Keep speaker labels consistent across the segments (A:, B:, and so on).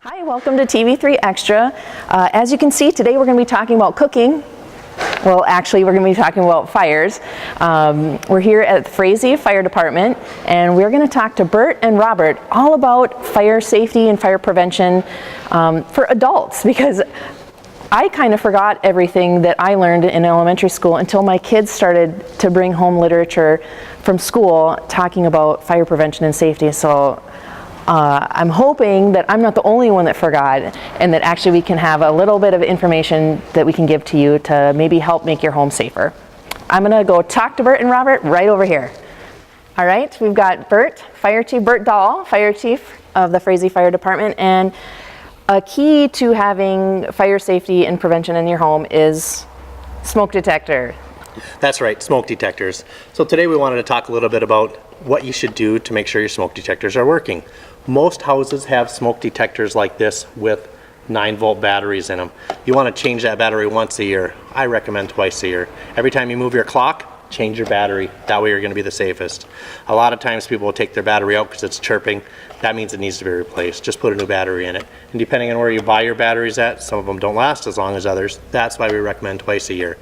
A: Hi, welcome to TV3 Extra. As you can see, today we're going to be talking about cooking. Well, actually, we're going to be talking about fires. We're here at the Frazee Fire Department, and we're going to talk to Bert and Robert all about fire safety and fire prevention for adults, because I kind of forgot everything that I learned in elementary school until my kids started to bring home literature from school talking about fire prevention and safety. So I'm hoping that I'm not the only one that forgot, and that actually we can have a little bit of information that we can give to you to maybe help make your home safer. I'm going to go talk to Bert and Robert right over here. All right, we've got Bert, Fire Chief Bert Dahl, Fire Chief of the Frazee Fire Department, and a key to having fire safety and prevention in your home is smoke detector.
B: That's right, smoke detectors. So today we wanted to talk a little bit about what you should do to make sure your smoke detectors are working. Most houses have smoke detectors like this with 9-volt batteries in them. You want to change that battery once a year. I recommend twice a year. Every time you move your clock, change your battery. That way you're going to be the safest. A lot of times people will take their battery out because it's chirping. That means it needs to be replaced. Just put a new battery in it. And depending on where you buy your batteries at, some of them don't last as long as others. That's why we recommend twice a year.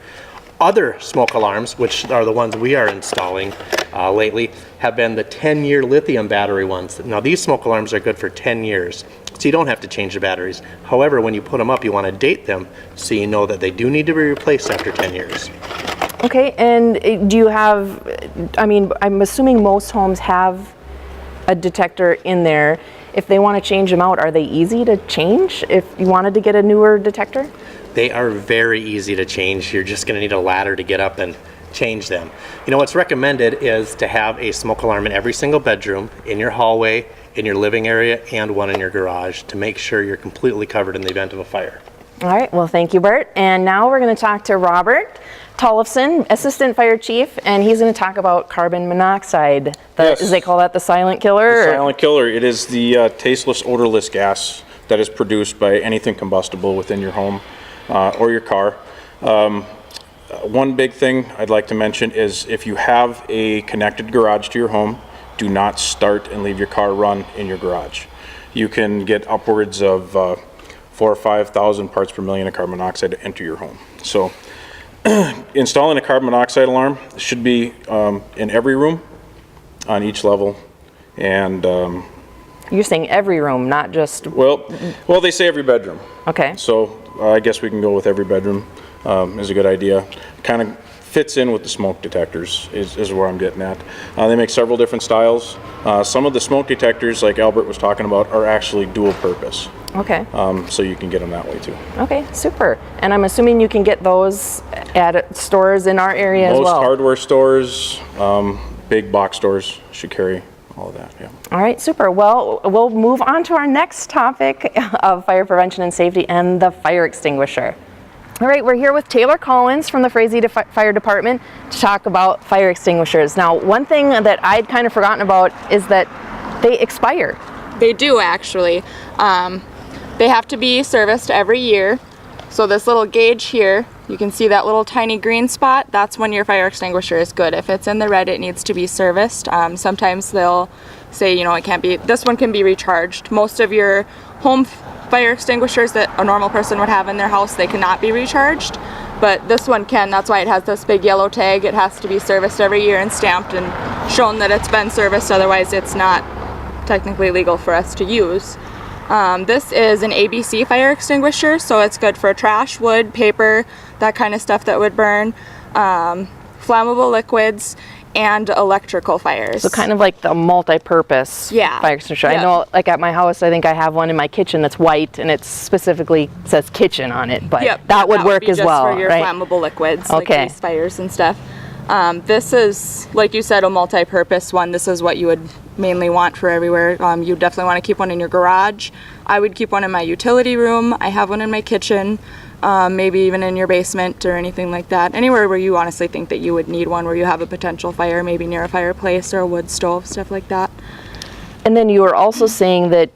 B: Other smoke alarms, which are the ones we are installing lately, have been the 10-year lithium battery ones. Now these smoke alarms are good for 10 years, so you don't have to change the batteries. However, when you put them up, you want to date them so you know that they do need to be replaced after 10 years.
A: Okay, and do you have, I'm assuming most homes have a detector in there. If they want to change them out, are they easy to change if you wanted to get a newer detector?
B: They are very easy to change. You're just going to need a ladder to get up and change them. You know, what's recommended is to have a smoke alarm in every single bedroom, in your hallway, in your living area, and one in your garage to make sure you're completely covered in the event of a fire.
A: All right, well, thank you, Bert. And now we're going to talk to Robert Tollefson, Assistant Fire Chief, and he's going to talk about carbon monoxide.
C: Yes.
A: They call that the silent killer?
C: The silent killer. It is the tasteless, odorless gas that is produced by anything combustible within your home or your car. One big thing I'd like to mention is if you have a connected garage to your home, do not start and leave your car run in your garage. You can get upwards of 4,000 or 5,000 parts per million of carbon monoxide to enter your home. So installing a carbon monoxide alarm should be in every room on each level. And
A: You're saying every room, not just...
C: well, they say every bedroom.
A: Okay.
C: So I guess we can go with every bedroom is a good idea. Kind of fits in with the smoke detectors is where I'm getting at. They make several different styles. Some of the smoke detectors, like Albert was talking about, are actually dual purpose.
A: Okay.
C: So you can get them that way too.
A: Okay, super. And I'm assuming you can get those at stores in our area as well?
C: Most hardware stores, big box stores should carry all of that, yeah.
A: All right, super. Well, we'll move on to our next topic of fire prevention and safety and the fire extinguisher. All right, we're here with Taylor Collins from the Frazee Fire Department to talk about fire extinguishers. Now, one thing that I'd kind of forgotten about is that they expire.
D: They do, actually. They have to be serviced every year. So this little gauge here, you can see that little tiny green spot, that's when your fire extinguisher is good. If it's in the red, it needs to be serviced. Sometimes they'll say, you know, it can't be, this one can be recharged. Most of your home fire extinguishers that a normal person would have in their house, they cannot be recharged, but this one can. That's why it has this big yellow tag. It has to be serviced every year and stamped and shown that it's been serviced, otherwise it's not technically legal for us to use. This is an ABC fire extinguisher, so it's good for trash, wood, paper, that kind of stuff that would burn, flammable liquids, and electrical fires.
A: So kind of like the multi-purpose fire extinguisher.
D: Yep.
A: I know, like at my house, I think I have one in my kitchen that's white, and it specifically says kitchen on it, but that would work as well,
D: for your
A: right?
D: flammable liquids,
A: Okay.
D: like these fires and stuff. This is, like you said, a multi-purpose one. This is what you would mainly want for everywhere. You definitely want to keep one in your garage. I would keep one in my utility room. I have one in my kitchen. Maybe even in your basement or anything like that. Anywhere where you honestly think that you would need one, where you have a potential fire, maybe near a fireplace or a wood stove, stuff like that.
A: And then you were also saying that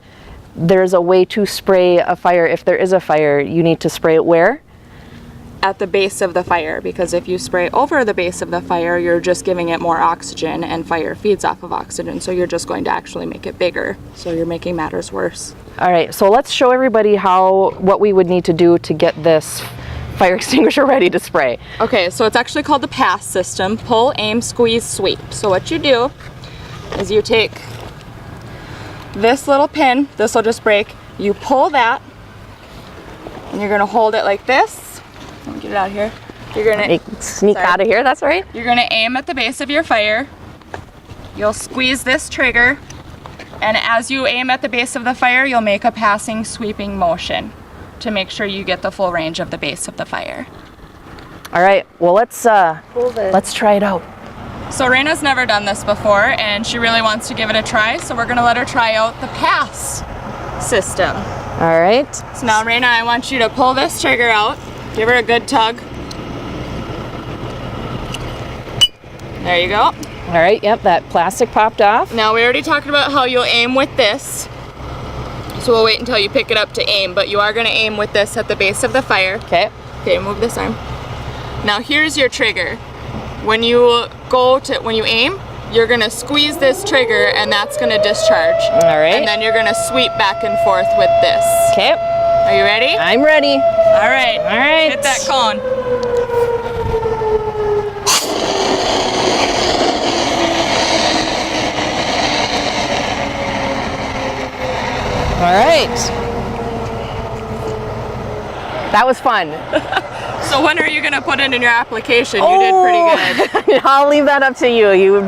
A: there's a way to spray a fire. If there is a fire, you need to spray it where?
D: at the base of the fire, because if you spray over the base of the fire, you're just giving it more oxygen, and fire feeds off of oxygen, so you're just going to actually make it bigger. So you're making matters worse.
A: All right, so let's show everybody what we would need to do to get this fire extinguisher ready to spray.
D: Okay, so it's actually called the pass system: pull, aim, squeeze, sweep. So what you do is you take this little pin, this will just break, you pull that, and you're gonna hold it like this. Let me get it out here. You're gonna
A: sneak out of here, that's right.
D: You're gonna aim at the base of your fire. You'll squeeze this trigger, and as you aim at the base of the fire, you'll make a passing, sweeping motion to make sure you get the full range of the base of the fire.
A: All right, well let's try it out.
D: So Rayna's never done this before, and she really wants to give it a try, so we're gonna let her try out the pass system.
A: All right.
D: So now Rayna, I want you to pull this trigger out. Give her a good tug. There you go.
A: All right, yep, that plastic popped off.
D: Now we already talked about how you'll aim with this. So we'll wait until you pick it up to aim, but you are gonna aim with this at the base of the fire.
A: Okay.
D: Okay, move this arm. Now here's your trigger. When you aim, you're gonna squeeze this trigger, and that's gonna discharge.
A: All right.
D: And then you're gonna sweep back and forth with this.
A: Okay.
D: Are you ready?
A: I'm ready.
D: All right.
A: All right.
D: Hit that cone.
A: All right. That was fun.
D: So when are you gonna put it in your application? You did pretty good.
A: I'll leave that up to you. You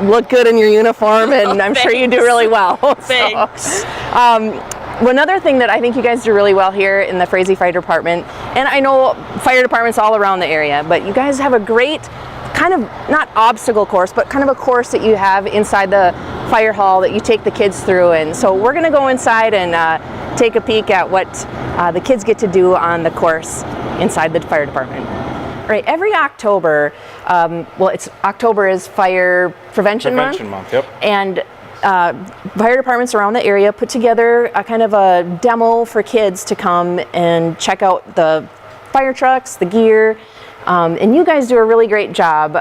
A: look good in your uniform, and I'm sure you do really well.
D: Thanks.
A: Another thing that I think you guys do really well here in the Frazee Fire Department, and I know fire departments all around the area, but you guys have a great kind of, not obstacle course, but kind of a course that you have inside the fire hall that you take the kids through. And so we're gonna go inside and take a peek at what the kids get to do on the course inside the fire department. All right, every October, October is Fire Prevention Month.
C: Yep.
A: And fire departments around the area put together a kind of a demo for kids to come and check out the fire trucks, the gear, and you guys do a really great job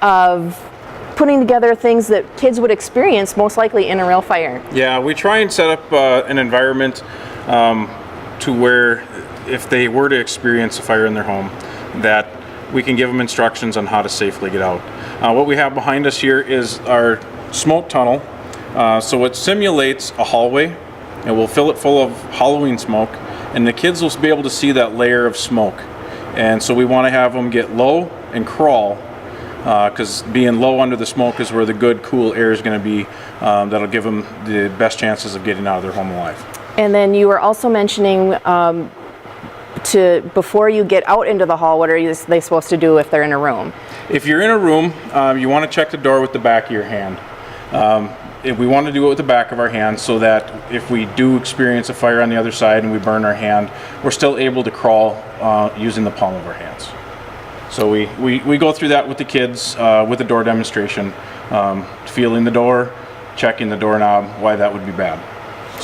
A: of putting together things that kids would experience most likely in a real fire.
C: Yeah, we try and set up an environment to where if they were to experience a fire in their home, that we can give them instructions on how to safely get out. What we have behind us here is our smoke tunnel. So it simulates a hallway, and we'll fill it full of Halloween smoke, and the kids will be able to see that layer of smoke. And so we want to have them get low and crawl, because being low under the smoke is where the good, cool air is going to be. That'll give them the best chances of getting out of their home alive.
A: And then you were also mentioning before you get out into the hall, what are they supposed to do if they're in a room?
C: If you're in a room, you want to check the door with the back of your hand. If we want to do it with the back of our hand, so that if we do experience a fire on the other side and we burn our hand, we're still able to crawl using the palm of our hands. So we go through that with the kids with a door demonstration, feeling the door, checking the doorknob, why that would be bad.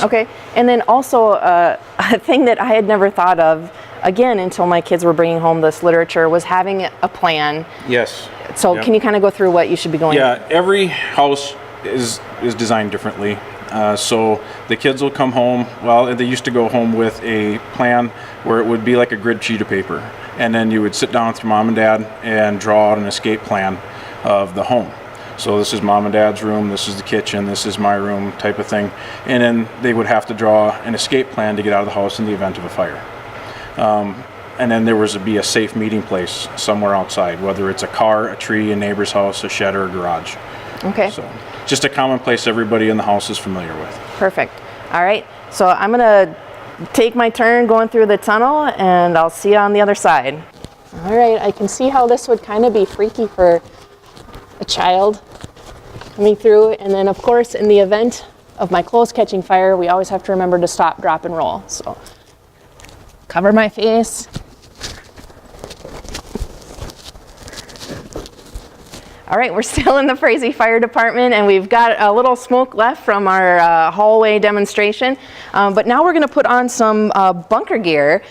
A: Okay, and then also a thing that I had never thought of, again, until my kids were bringing home this literature, was having a plan.
C: Yes.
A: So
C: Yep.
A: Can you kind of go through what you should be going?
C: Yeah, every house is designed differently. So the kids will come home, well, they used to go home with a plan where it would be like a grid sheet of paper. And then you would sit down with your mom and dad and draw out an escape plan of the home. So this is mom and dad's room, this is the kitchen, this is my room, type of thing. And then they would have to draw an escape plan to get out of the house in the event of a fire. And then there was to be a safe meeting place somewhere outside, whether it's a car, a tree, a neighbor's house, a shed, or a garage.
A: Okay.
C: So just a common place everybody in the house is familiar with.
A: Perfect. All right, so I'm gonna take my turn going through the tunnel, and I'll see you on the other side. All right, I can see how this would kind of be freaky for a child coming through, and then of course in the event of my clothes catching fire, we always have to remember to stop, drop, and roll. So cover my face. All right, we're still in the Frazee Fire Department, and we've got a little smoke left from our hallway demonstration. But now we're going to put on some bunker gear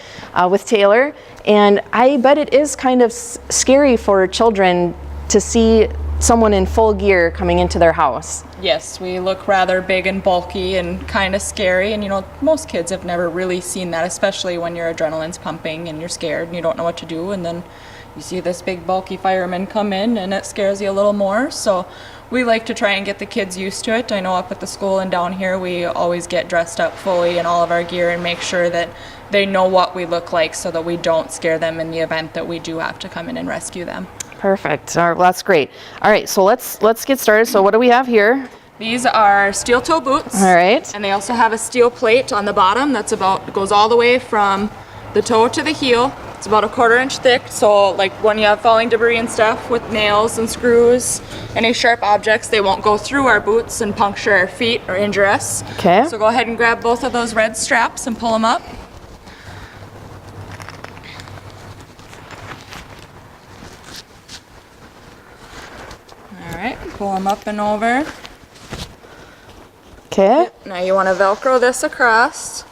A: with Taylor, and I bet it is kind of scary for children to see someone in full gear coming into their house.
D: Yes, we look rather big and bulky and kind of scary, and you know, most kids have never really seen that, especially when your adrenaline's pumping and you're scared and you don't know what to do, and then you see this big bulky fireman come in and it scares you a little more. So we like to try and get the kids used to it. I know up at the school and down here we always get dressed up fully in all of our gear and make sure that they know what we look like so that we don't scare them in the event that we do have to come in and rescue them.
A: Perfect. All right, well, that's great. All right, so let's get started. So what do we have here?
D: These are steel toe boots.
A: All right.
D: And they also have a steel plate on the bottom that's goes all the way from the toe to the heel. It's about a 1/4 inch thick, so like when you have falling debris and stuff with nails and screws, any sharp objects, they won't go through our boots and puncture our feet or injure us.
A: Okay.
D: So go ahead and grab both of those red straps and pull them up. All right, pull them up and over.
A: Okay.
D: Now you want to Velcro this across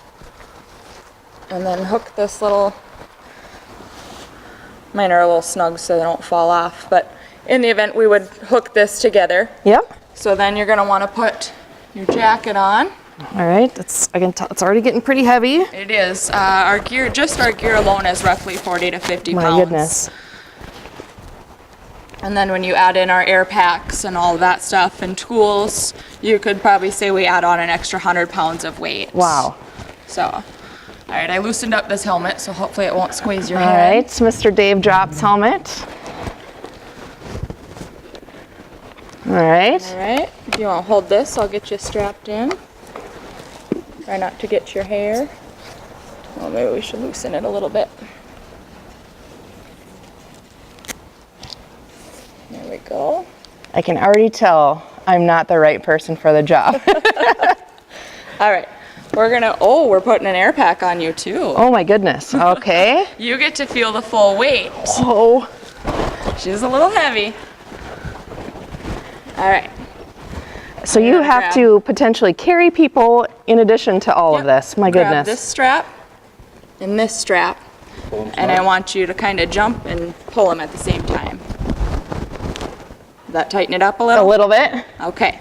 D: and then hook this little, mine are a little snug so they don't fall off, but in the event we would hook this together.
A: Yep.
D: So then you're going to want to put your jacket on.
A: All right, I can tell it's already getting pretty heavy.
D: It is. Our gear alone is roughly 40 to 50
A: My
D: pounds.
A: goodness.
D: And then when you add in our air packs and all of that stuff and tools, you could probably say we add on an extra 100 pounds of weight.
A: Wow.
D: So, all right, I loosened up this helmet, so hopefully it won't squeeze your
A: All
D: head.
A: right, Mr. Dave Drops helmet. All right.
D: All right, if you want to hold this, I'll get you strapped in. Try not to get your hair. Well, maybe we should loosen it a little bit. There we go.
A: I can already tell I'm not the right person for the job.
D: All right, we're putting an air pack on you too.
A: Oh my goodness, okay.
D: You get to feel the full weight.
A: Oh,
D: She's a little heavy. All right.
A: so you have to potentially carry people in addition to all of this. My
D: Grab
A: goodness.
D: this strap and this strap, and I want you to kind of jump and pull them at the same time. Does that tighten it up a
A: A
D: little?
A: little bit.
D: Okay.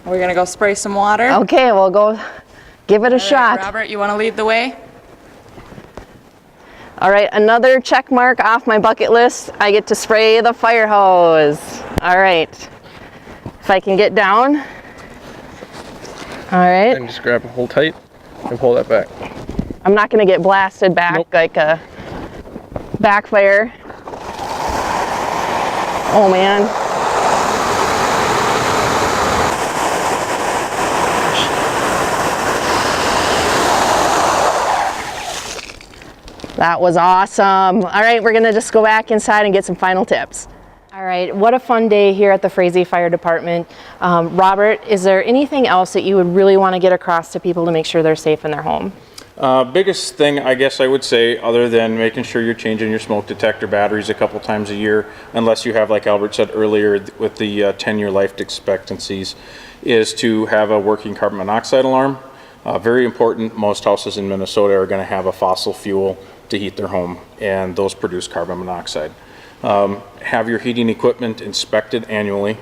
D: We're gonna go spray some water.
A: Okay, we'll go give it a shot.
D: Robert, you want to lead the way?
A: All right, another check mark off my bucket list. I get to spray the fire hose. All right. If I can get down. All right.
E: And just grab and hold tight and pull that back.
A: I'm not going to get blasted back
E: Nope.
A: like a backfire. Oh man. That was awesome. All right, we're gonna just go back inside and get some final tips. All right, what a fun day here at the Frazee Fire Department. Robert, is there anything else that you would really want to get across to people to make sure they're safe in their home?
C: Biggest thing, I guess I would say, other than making sure you're changing your smoke detector batteries a couple times a year, unless you have, like Albert said earlier, with the 10-year life expectancies, is to have a working carbon monoxide alarm. Very important. Most houses in Minnesota are going to have a fossil fuel to heat their home, and those produce carbon monoxide. Have your heating equipment inspected annually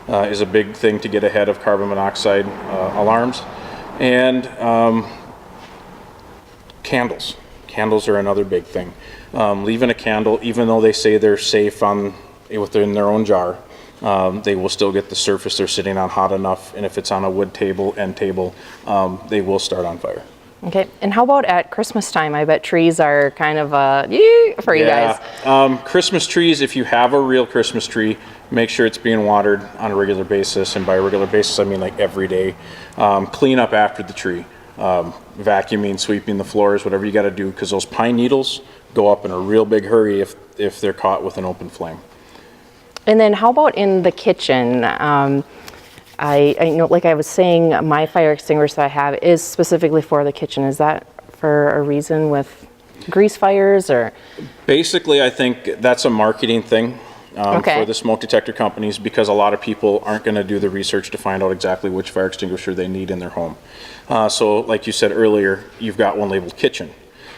C: is a big thing to get ahead of carbon monoxide alarms. And candles. Candles are another big thing. Leaving a candle, even though they say they're safe within their own jar, they will still get the surface they're sitting on hot enough, and if it's on a wood table, end table, they will start on fire.
A: Okay, and how about at Christmas time? I bet trees are kind of for you guys.
C: Christmas trees, if you have a real Christmas tree, make sure it's being watered on a regular basis, and by a regular basis I mean like every day. Clean up after the tree. Vacuuming, sweeping the floors, whatever you got to do, because those pine needles go up in a real big hurry if they're caught with an open flame.
A: And then how about in the kitchen? I know, like I was saying, my fire extinguisher that I have is specifically for the kitchen. Is that for a reason with grease fires or?
C: Basically, I think that's a marketing thing.
A: Okay.
C: for the smoke detector companies, because a lot of people aren't going to do the research to find out exactly which fire extinguisher they need in their home. So like you said earlier, you've got one labeled kitchen.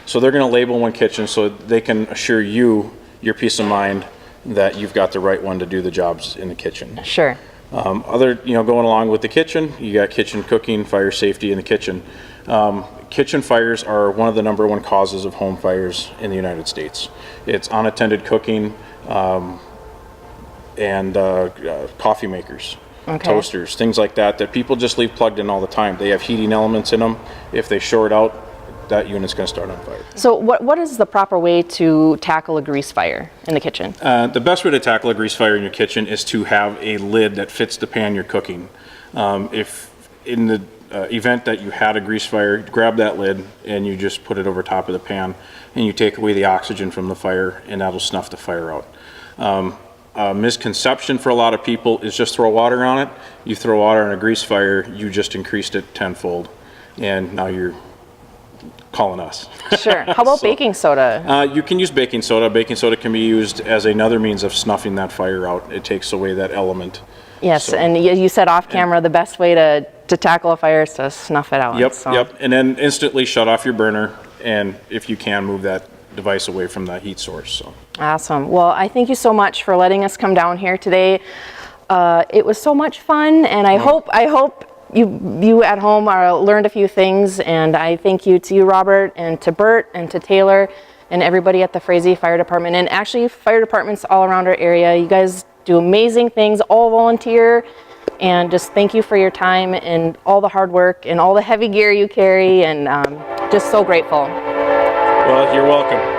C: So they're going to label one kitchen so they can assure you your peace of mind that you've got the right one to do the jobs in the kitchen.
A: Sure.
C: Going along with the kitchen, you got kitchen cooking, fire safety in the kitchen. Kitchen fires are one of the #1 causes of home fires in the United States. It's unattended cooking, and coffee makers, toasters, things like that people just leave plugged in all the time. They have heating elements in them. If they short out, that unit's going to start on fire.
A: So what is the proper way to tackle a grease fire in the kitchen?
C: The best way to tackle a grease fire in your kitchen is to have a lid that fits the pan you're cooking. If in the event that you had a grease fire, grab that lid and you just put it over top of the pan and you take away the oxygen from the fire, and that'll snuff the fire out. A misconception for a lot of people is just throw water on it. You throw water on a grease fire, you just increased it tenfold, and now you're calling us.
A: Sure. How about baking soda?
C: You can use baking soda. Baking soda can be used as another means of snuffing that fire out. It takes away that element.
A: Yes,
C: So-
A: and you said off camera the best way to tackle a fire is to snuff it out.
C: Yep,
A: so.
C: yep. And then instantly shut off your burner, and if you can, move that device away from the heat source. So.
A: Awesome. Well, I thank you so much for letting us come down here today. It was so much fun, and I hope you at home learned a few things, and I thank you to you, Robert, and to Bert, and to Taylor, and everybody at the Frazee Fire Department, and actually fire departments all around our area. You guys do amazing things, all volunteer, and just thank you for your time and all the hard work and all the heavy gear you carry, and just so grateful.
C: Well, you're welcome.